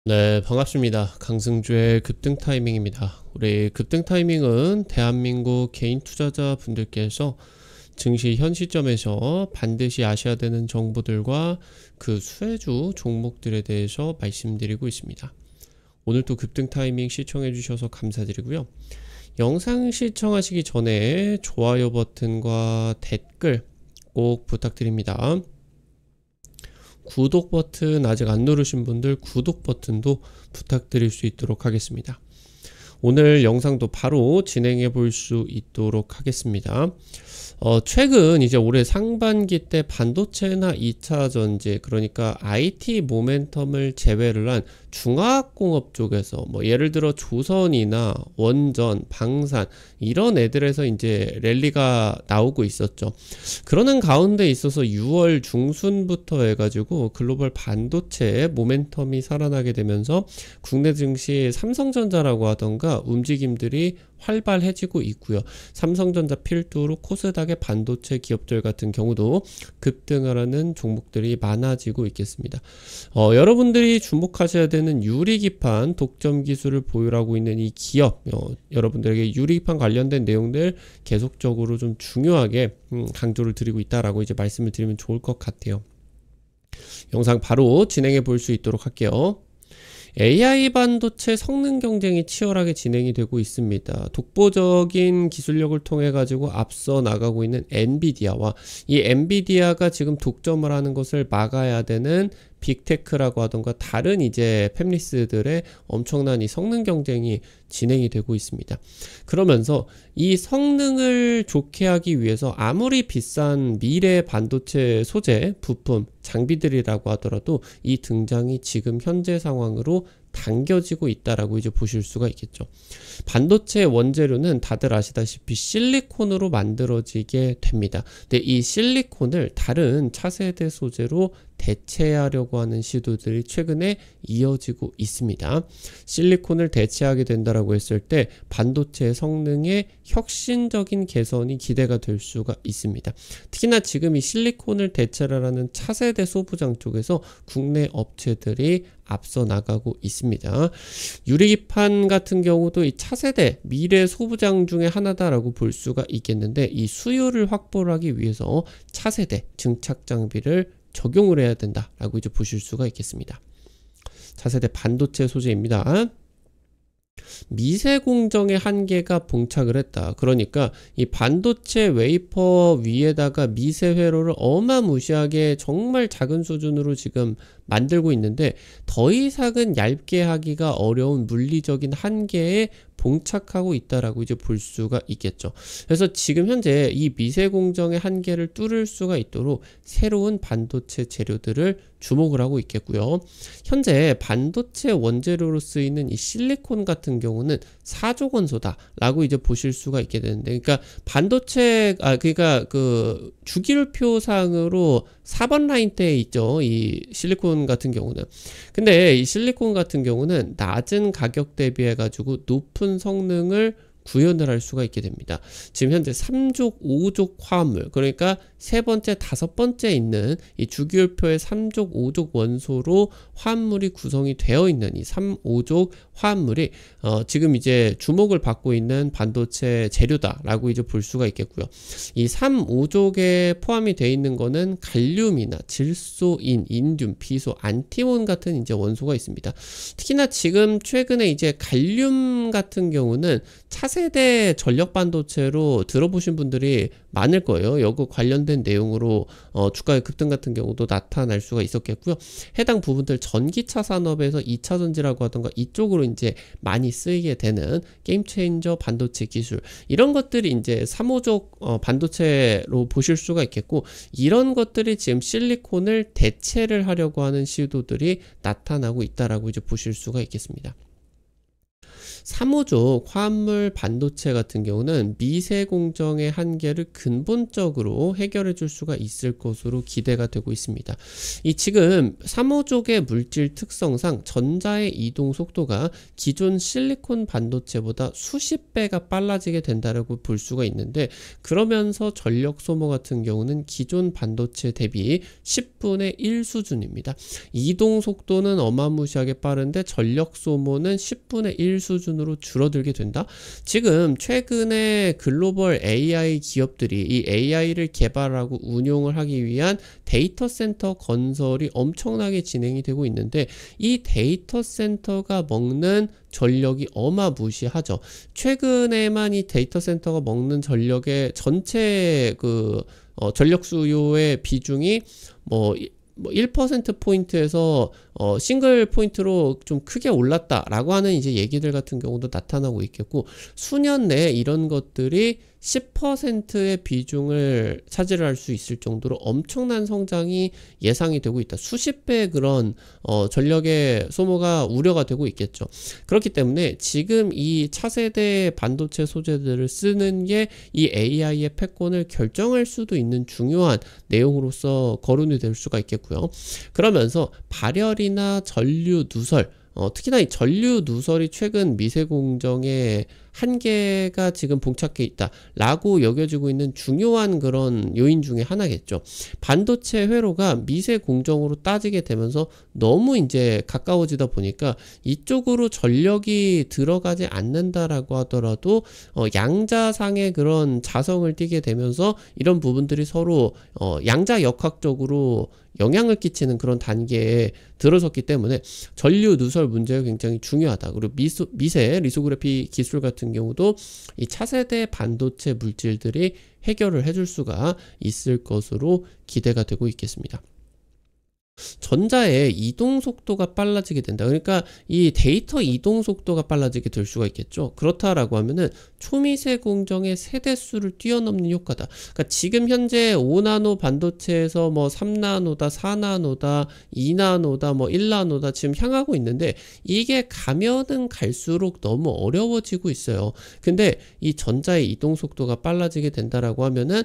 네, 반갑습니다. 강승주의 급등 타이밍입니다. 우리 급등 타이밍은 대한민국 개인 투자자 분들께서 증시 현 시점에서 반드시 아셔야 되는 정보들과 그 수혜주 종목들에 대해서 말씀드리고 있습니다. 오늘도 급등 타이밍 시청해 주셔서 감사드리고요. 영상 시청하시기 전에 좋아요 버튼과 댓글 꼭 부탁드립니다. 구독 버튼 아직 안 누르신 분들 구독 버튼도 부탁드릴 수 있도록 하겠습니다. 오늘 영상도 바로 진행해 볼 수 있도록 하겠습니다. 최근 이제 올해 상반기 때 반도체나 2차 전지, 그러니까 IT 모멘텀을 제외를 한 중화학공업 쪽에서 예를 들어 조선이나 원전, 방산 이런 애들에서 이제 랠리가 나오고 있었죠. 그러는 가운데 있어서 6월 중순부터 해가지고 글로벌 반도체 모멘텀이 살아나게 되면서 국내 증시 삼성전자라고 하던가 움직임들이 활발해지고 있고요. 삼성전자 필두로 코스닥의 반도체 기업들 같은 경우도 급등을 하는 종목들이 많아지고 있겠습니다. 여러분들이 주목하셔야 되는 유리기판 독점 기술을 보유하고 있는 이 기업, 여러분들에게 유리기판 관련된 내용들 계속적으로 좀 중요하게 강조를 드리고 있다라고 이제 말씀을 드리면 좋을 것 같아요. 영상 바로 진행해 볼 수 있도록 할게요. AI 반도체 성능 경쟁이 치열하게 진행이 되고 있습니다. 독보적인 기술력을 통해 가지고 앞서 나가고 있는 엔비디아와 이 엔비디아가 지금 독점을 하는 것을 막아야 되는 빅테크라고 하던가 다른 이제 팹리스들의 엄청난 이 성능 경쟁이 진행이 되고 있습니다. 그러면서 이 성능을 좋게 하기 위해서 아무리 비싼 미래 반도체 소재, 부품, 장비들이라고 하더라도 이 등장이 지금 현재 상황으로 당겨지고 있다라고 이제 보실 수가 있겠죠. 반도체 원재료는 다들 아시다시피 실리콘으로 만들어지게 됩니다. 근데 이 실리콘을 다른 차세대 소재로 대체하려고 하는 시도들이 최근에 이어지고 있습니다. 실리콘을 대체하게 된다라고 했을 때 반도체 성능의 혁신적인 개선이 기대가 될 수가 있습니다. 특히나 지금 이 실리콘을 대체하라는 차세대 소부장 쪽에서 국내 업체들이 앞서 나가고 있습니다. 유리기판 같은 경우도 이 차세대 미래 소부장 중에 하나다라고 볼 수가 있겠는데 이 수요를 확보를 하기 위해서 차세대 증착 장비를 적용을 해야 된다라고 이제 보실 수가 있겠습니다. 차세대 반도체 소재입니다. 미세 공정의 한계가 봉착을 했다. 그러니까 이 반도체 웨이퍼 위에다가 미세 회로를 어마무시하게 정말 작은 수준으로 지금 만들고 있는데 더 이상은 얇게 하기가 어려운 물리적인 한계에 봉착하고 있다라고 이제 볼 수가 있겠죠. 그래서 지금 현재 이 미세 공정의 한계를 뚫을 수가 있도록 새로운 반도체 재료들을 주목을 하고 있겠고요. 현재 반도체 원재료로 쓰이는 이 실리콘 같은 경우는 4조 원소다라고 이제 보실 수가 있게 되는데, 그러니까 반도체 그러니까 그 주기율표상으로 4번 라인 때 있죠. 이 실리콘 같은 경우는. 근데 이 실리콘 같은 경우는 낮은 가격 대비해 가지고 높은 성능을 구현을 할 수가 있게 됩니다. 지금 현재 3족, 5족 화합물, 그러니까 세 번째, 다섯 번째 있는 이 주기율표의 3족, 5족 원소로 화합물이 구성이 되어 있는 이 3, 5족 화합물이 지금 이제 주목을 받고 있는 반도체 재료다라고 이제 볼 수가 있겠고요. 이 3, 5족에 포함이 되어 있는 거는 갈륨이나 질소인, 인듐, 비소, 안티몬 같은 이제 원소가 있습니다. 특히나 지금 최근에 이제 갈륨 같은 경우는 차세대 전력 반도체로 들어보신 분들이 많을 거예요. 여기 관련된 내용으로 주가의 급등 같은 경우도 나타날 수가 있었겠고요. 해당 부분들 전기차 산업에서 2차 전지라고 하던가 이쪽으로 이제 많이 쓰이게 되는 게임 체인저 반도체 기술, 이런 것들이 이제 3호족 반도체로 보실 수가 있겠고, 이런 것들이 지금 실리콘을 대체를 하려고 하는 시도들이 나타나고 있다라고 이제 보실 수가 있겠습니다. 3호족 화합물 반도체 같은 경우는 미세 공정의 한계를 근본적으로 해결해 줄 수가 있을 것으로 기대가 되고 있습니다. 이 지금 3호족의 물질 특성상 전자의 이동 속도가 기존 실리콘 반도체보다 수십 배가 빨라지게 된다고 볼 수가 있는데, 그러면서 전력 소모 같은 경우는 기존 반도체 대비 10분의 1 수준입니다. 이동 속도는 어마무시하게 빠른데 전력 소모는 10분의 1 수준으로 줄어들게 된다. 지금 최근에 글로벌 AI 기업들이 이 AI를 개발하고 운용을 하기 위한 데이터 센터 건설이 엄청나게 진행이 되고 있는데, 이 데이터 센터가 먹는 전력이 어마무시하죠. 최근에만 이 데이터 센터가 먹는 전력의 전체 전력 수요의 비중이 뭐 1%포인트에서 싱글 포인트로 좀 크게 올랐다라고 하는 이제 얘기들 같은 경우도 나타나고 있겠고, 수년 내에 이런 것들이 10%의 비중을 차지할 수 있을 정도로 엄청난 성장이 예상이 되고 있다. 수십 배의 그런 전력의 소모가 우려가 되고 있겠죠. 그렇기 때문에 지금 이 차세대 반도체 소재들을 쓰는 게 이 AI의 패권을 결정할 수도 있는 중요한 내용으로서 거론이 될 수가 있겠고요. 그러면서 발열이나 전류 누설, 특히나 이 전류 누설이 최근 미세공정의 한계가 지금 봉착해 있다 라고 여겨지고 있는 중요한 그런 요인 중에 하나겠죠. 반도체 회로가 미세 공정으로 따지게 되면서 너무 이제 가까워지다 보니까 이쪽으로 전력이 들어가지 않는다라고 하더라도 양자상의 그런 자성을 띠게 되면서 이런 부분들이 서로 양자 역학적으로 영향을 끼치는 그런 단계에 들어섰기 때문에 전류 누설 문제가 굉장히 중요하다. 그리고 미세 리소그래피 기술 같은 경우도 이 차세대 반도체 물질들이 해결을 해줄 수가 있을 것으로 기대가 되고 있겠습니다. 전자의 이동 속도가 빨라지게 된다. 그러니까 이 데이터 이동 속도가 빨라지게 될 수가 있겠죠. 그렇다라고 하면은 초미세 공정의 세대수를 뛰어넘는 효과다. 그러니까 지금 현재 5나노 반도체에서 뭐 3나노다, 4나노다, 2나노다, 뭐 1나노다 지금 향하고 있는데, 이게 가면은 갈수록 너무 어려워지고 있어요. 근데 이 전자의 이동 속도가 빨라지게 된다라고 하면은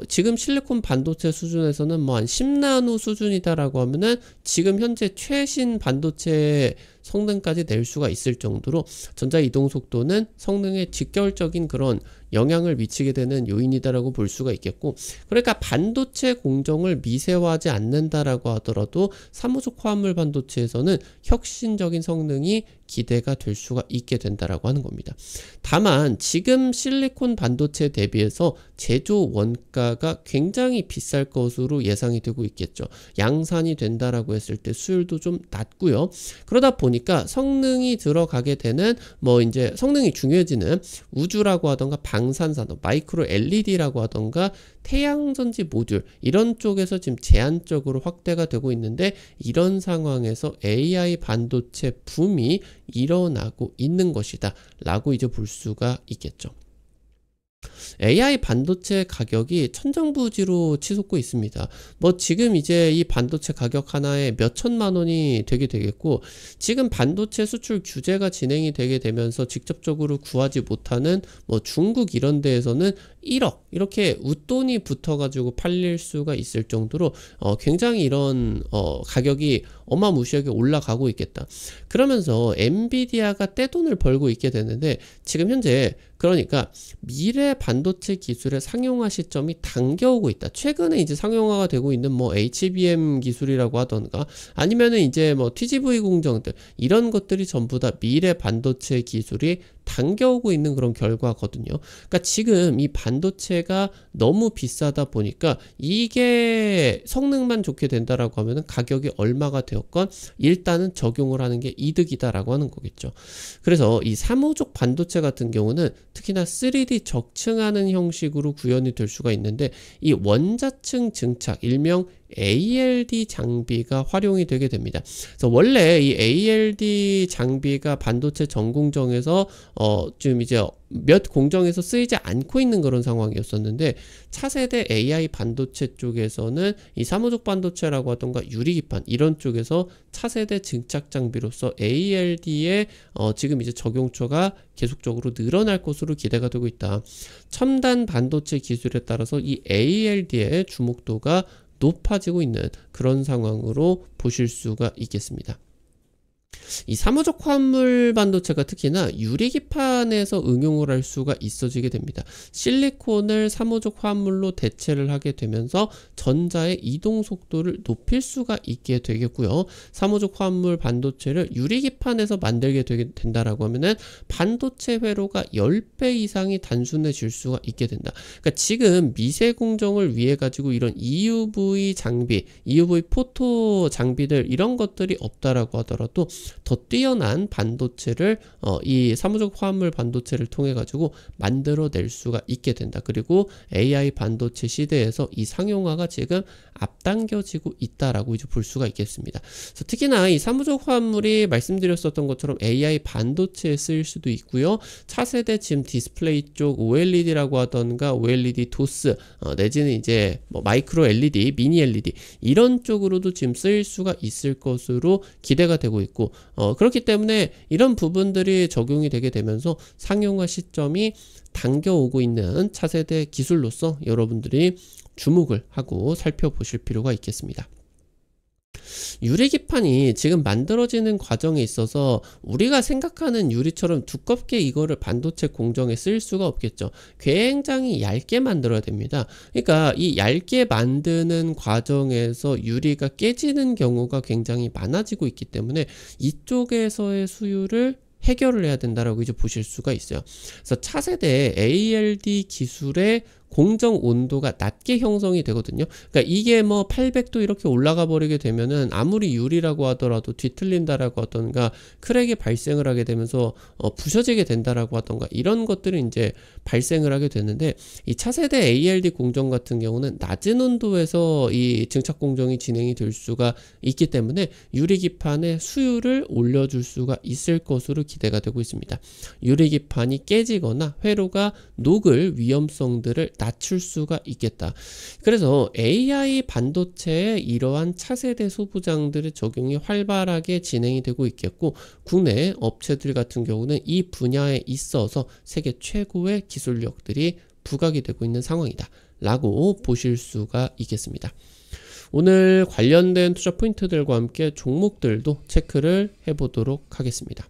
지금 실리콘 반도체 수준에서는 뭐 한 10나노 수준이다라고 하면은 지금 현재 최신 반도체 성능까지 낼 수가 있을 정도로 전자 이동 속도는 성능에 직결적인 그런 영향을 미치게 되는 요인이다라고 볼 수가 있겠고, 그러니까 반도체 공정을 미세화하지 않는다라고 하더라도 3호족 화합물 반도체에서는 혁신적인 성능이 기대가 될 수가 있게 된다라고 하는 겁니다. 다만 지금 실리콘 반도체 대비해서 제조 원가가 굉장히 비쌀 것으로 예상이 되고 있겠죠. 양산이 된다라고 했을 때 수율도 좀 낮고요. 그러다 보니까 성능이 들어가게 되는 뭐 이제 성능이 중요해지는 우주라고 하던가 방산산업, 마이크로 LED라고 하던가 태양전지 모듈 이런 쪽에서 지금 제한적으로 확대가 되고 있는데, 이런 상황에서 AI 반도체 붐이 일어나고 있는 것이다 라고 이제 볼 수가 있겠죠. AI 반도체 가격이 천정부지로 치솟고 있습니다. 뭐 지금 이제 이 반도체 가격 하나에 몇 천만 원이 되게 되겠고, 지금 반도체 수출 규제가 진행이 되게 되면서 직접적으로 구하지 못하는 뭐 중국 이런 데에서는 1억 이렇게 웃돈이 붙어가지고 팔릴 수가 있을 정도로 굉장히 이런 가격이 어마무시하게 올라가고 있겠다. 그러면서 엔비디아가 떼돈을 벌고 있게 되는데, 지금 현재 그러니까 미래 반도체 기술의 상용화 시점이 당겨오고 있다. 최근에 이제 상용화가 되고 있는 뭐 HBM 기술이라고 하던가 아니면은 이제 뭐 TGV 공정들 이런 것들이 전부 다 미래 반도체 기술이 당겨오고 있는 그런 결과거든요. 그러니까 지금 이 반도체가 너무 비싸다 보니까 이게 성능만 좋게 된다라고 하면은 가격이 얼마가 되었건 일단은 적용을 하는 게 이득이다라고 하는 거겠죠. 그래서 이 3호족 반도체 같은 경우는 특히나 3D 적층하는 형식으로 구현이 될 수가 있는데, 이 원자층 증착, 일명 ALD 장비가 활용이 되게 됩니다. 그래서 원래 이 ALD 장비가 반도체 전 공정에서 지금 이제 몇 공정에서 쓰이지 않고 있는 그런 상황이었었는데, 차세대 AI 반도체 쪽에서는 이 사무적 반도체라고 하던가 유리기판 이런 쪽에서 차세대 증착 장비로서 ALD의 지금 이제 적용처가 계속적으로 늘어날 것으로 기대가 되고 있다. 첨단 반도체 기술에 따라서 이 ALD의 주목도가 높아지고 있는 그런 상황으로 보실 수가 있겠습니다. 이 사무적 화합물 반도체가 특히나 유리기판에서 응용을 할 수가 있어지게 됩니다. 실리콘을 사무적 화합물로 대체를 하게 되면서 전자의 이동 속도를 높일 수가 있게 되겠고요. 사무적 화합물 반도체를 유리기판에서 만들게 된다라고 하면은 반도체 회로가 10배 이상이 단순해질 수가 있게 된다. 그러니까 지금 미세 공정을 위해 가지고 이런 EUV 장비, EUV 포토 장비들 이런 것들이 없다라고 하더라도 더 뛰어난 반도체를 이 사무적 화합물 반도체를 통해 가지고 만들어낼 수가 있게 된다. 그리고 AI 반도체 시대에서 이 상용화가 지금 앞당겨지고 있다라고 이제 볼 수가 있겠습니다. 그래서 특히나 이 사무적 화합물이 말씀드렸었던 것처럼 AI 반도체에 쓰일 수도 있고요. 차세대 지금 디스플레이 쪽 OLED라고 하던가 OLED 도스 내지는 이제 뭐 마이크로 LED, 미니 LED 이런 쪽으로도 지금 쓰일 수가 있을 것으로 기대가 되고 있고, 그렇기 때문에 이런 부분들이 적용이 되게 되면서 상용화 시점이 당겨오고 있는 차세대 기술로서 여러분들이 주목을 하고 살펴보실 필요가 있겠습니다. 유리기판이 지금 만들어지는 과정에 있어서 우리가 생각하는 유리처럼 두껍게 이거를 반도체 공정에 쓸 수가 없겠죠. 굉장히 얇게 만들어야 됩니다. 그러니까 이 얇게 만드는 과정에서 유리가 깨지는 경우가 굉장히 많아지고 있기 때문에 이쪽에서의 수율을 해결을 해야 된다라고 이제 보실 수가 있어요. 그래서 차세대 ALD 기술의 공정 온도가 낮게 형성이 되거든요. 그러니까 이게 뭐 800도 이렇게 올라가 버리게 되면은 아무리 유리라고 하더라도 뒤틀린다라고 하던가 크랙이 발생을 하게 되면서 부셔지게 된다라고 하던가 이런 것들이 이제 발생을 하게 되는데, 이 차세대 ALD 공정 같은 경우는 낮은 온도에서 이 증착 공정이 진행이 될 수가 있기 때문에 유리기판의 수율을 올려줄 수가 있을 것으로 기대가 되고 있습니다. 유리기판이 깨지거나 회로가 녹을 위험성들을 낮출 수가 있겠다. 그래서 AI 반도체에 이러한 차세대 소부장들의 적용이 활발하게 진행이 되고 있겠고, 국내 업체들 같은 경우는 이 분야에 있어서 세계 최고의 기술력들이 부각이 되고 있는 상황이다 라고 보실 수가 있겠습니다. 오늘 관련된 투자 포인트들과 함께 종목들도 체크를 해보도록 하겠습니다.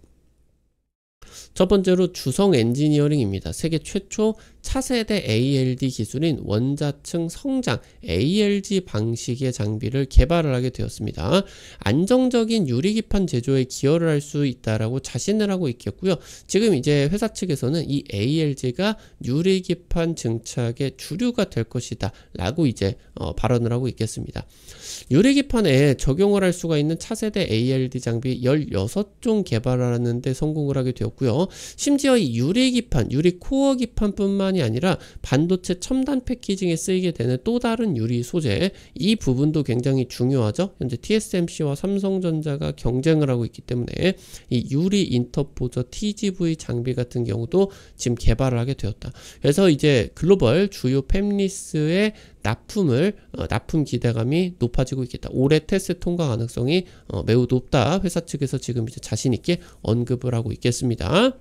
첫 번째로 주성 엔지니어링입니다. 세계 최초 차세대 ALD 기술인 원자층 성장 ALD 방식의 장비를 개발을 하게 되었습니다. 안정적인 유리기판 제조에 기여를 할 수 있다라고 자신을 하고 있겠고요. 지금 이제 회사 측에서는 이 ALD가 유리기판 증착의 주류가 될 것이다 라고 이제 발언을 하고 있겠습니다. 유리기판에 적용을 할 수가 있는 차세대 ALD 장비 16종 개발하는 데 성공을 하게 되었고요. 심지어 이 유리기판, 유리코어 기판뿐만이 아니라 반도체 첨단 패키징에 쓰이게 되는 또 다른 유리 소재, 이 부분도 굉장히 중요하죠. 현재 TSMC와 삼성전자가 경쟁을 하고 있기 때문에 이 유리 인터포저 TGV 장비 같은 경우도 지금 개발을 하게 되었다. 그래서 이제 글로벌 주요 팹리스의 납품 기대감이 높아지고 있겠다. 올해 테스트 통과 가능성이 매우 높다. 회사 측에서 지금 이제 자신있게 언급을 하고 있겠습니다.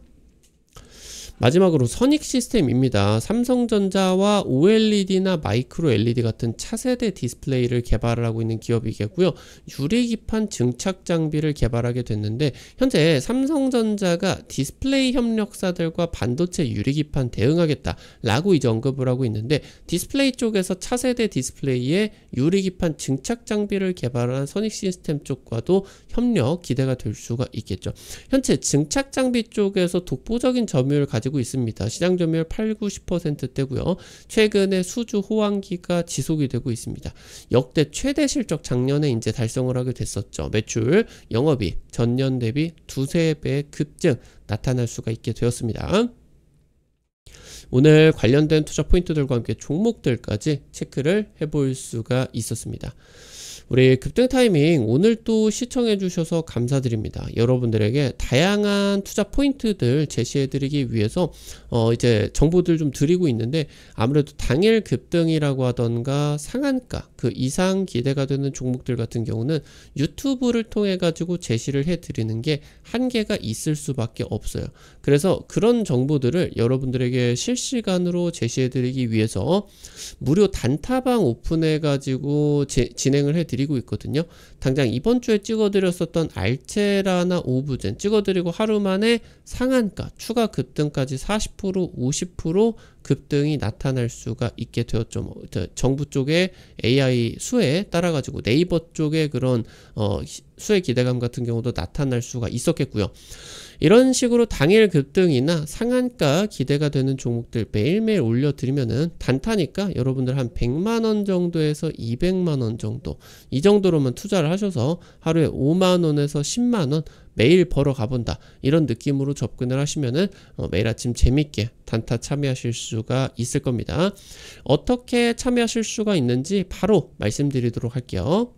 마지막으로 선익 시스템입니다. 삼성전자와 OLED나 마이크로 LED 같은 차세대 디스플레이를 개발을 하고 있는 기업이겠고요. 유리기판 증착 장비를 개발하게 됐는데, 현재 삼성전자가 디스플레이 협력사들과 반도체 유리기판 대응하겠다 라고 이제 언급을 하고 있는데, 디스플레이 쪽에서 차세대 디스플레이에 유리기판 증착 장비를 개발한 선익 시스템 쪽과도 협력 기대가 될 수가 있겠죠. 현재 증착 장비 쪽에서 독보적인 점유율을 가지고 있습니다. 시장 점유율 8-90%대고요. 최근에 수주 호황기가 지속이 되고 있습니다. 역대 최대 실적 작년에 이제 달성을 하게 됐었죠. 매출, 영업이익 전년 대비 2-3배 급증 나타날 수가 있게 되었습니다. 오늘 관련된 투자 포인트들과 함께 종목들까지 체크를 해볼 수가 있었습니다. 우리 급등 타이밍 오늘 또 시청해 주셔서 감사드립니다. 여러분들에게 다양한 투자 포인트들 제시해 드리기 위해서 이제 정보들 좀 드리고 있는데, 아무래도 당일 급등이라고 하던가 상한가 그 이상 기대가 되는 종목들 같은 경우는 유튜브를 통해 가지고 제시를 해 드리는 게 한계가 있을 수밖에 없어요. 그래서 그런 정보들을 여러분들에게 실시간으로 제시해 드리기 위해서 무료 단타방 오픈해 가지고 진행을 해 드리고 있거든요. 당장 이번 주에 찍어드렸었던 알체라나 오브젠 찍어드리고 하루 만에 상한가 추가 급등까지 40% 50% 급등이 나타날 수가 있게 되었죠. 정부 쪽의 AI 수에 따라 가지고 네이버 쪽의 그런 수의 기대감 같은 경우도 나타날 수가 있었겠고요. 이런 식으로 당일 급등이나 상한가 기대가 되는 종목들 매일매일 올려드리면은 단타니까 여러분들 한 100만원 정도에서 200만원 정도, 이 정도로만 투자를 하셔서 하루에 5만원에서 10만원 매일 벌어 가본다, 이런 느낌으로 접근을 하시면은 매일 아침 재밌게 단타 참여하실 수가 있을 겁니다. 어떻게 참여하실 수가 있는지 바로 말씀드리도록 할게요.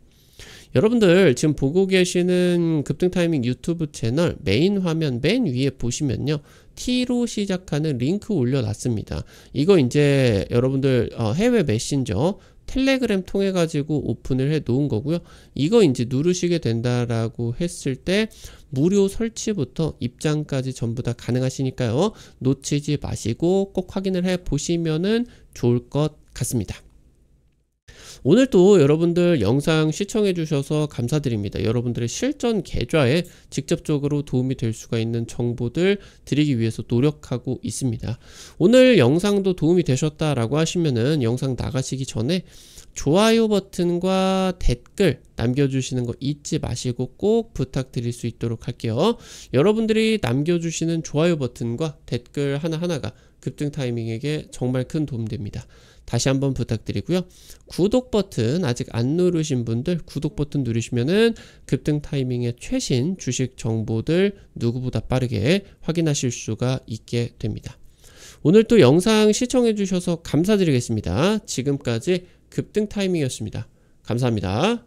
여러분들 지금 보고 계시는 급등타이밍 유튜브 채널 메인 화면 맨 위에 보시면요, T로 시작하는 링크 올려놨습니다. 이거 이제 여러분들 해외 메신저 텔레그램 통해 가지고 오픈을 해 놓은 거고요. 이거 이제 누르시게 된다라고 했을 때 무료 설치부터 입장까지 전부 다 가능하시니까요, 놓치지 마시고 꼭 확인을 해 보시면은 좋을 것 같습니다. 오늘 또 여러분들 영상 시청해 주셔서 감사드립니다. 여러분들의 실전 계좌에 직접적으로 도움이 될 수가 있는 정보들 드리기 위해서 노력하고 있습니다. 오늘 영상도 도움이 되셨다라고 하시면은 영상 나가시기 전에 좋아요 버튼과 댓글 남겨주시는 거 잊지 마시고 꼭 부탁드릴 수 있도록 할게요. 여러분들이 남겨주시는 좋아요 버튼과 댓글 하나하나가 급등 타이밍에게 정말 큰 도움 됩니다. 다시 한번 부탁드리고요. 구독 버튼 아직 안 누르신 분들 구독 버튼 누르시면은 급등 타이밍의 최신 주식 정보들 누구보다 빠르게 확인하실 수가 있게 됩니다. 오늘 또 영상 시청해 주셔서 감사드리겠습니다. 지금까지 급등 타이밍이었습니다. 감사합니다.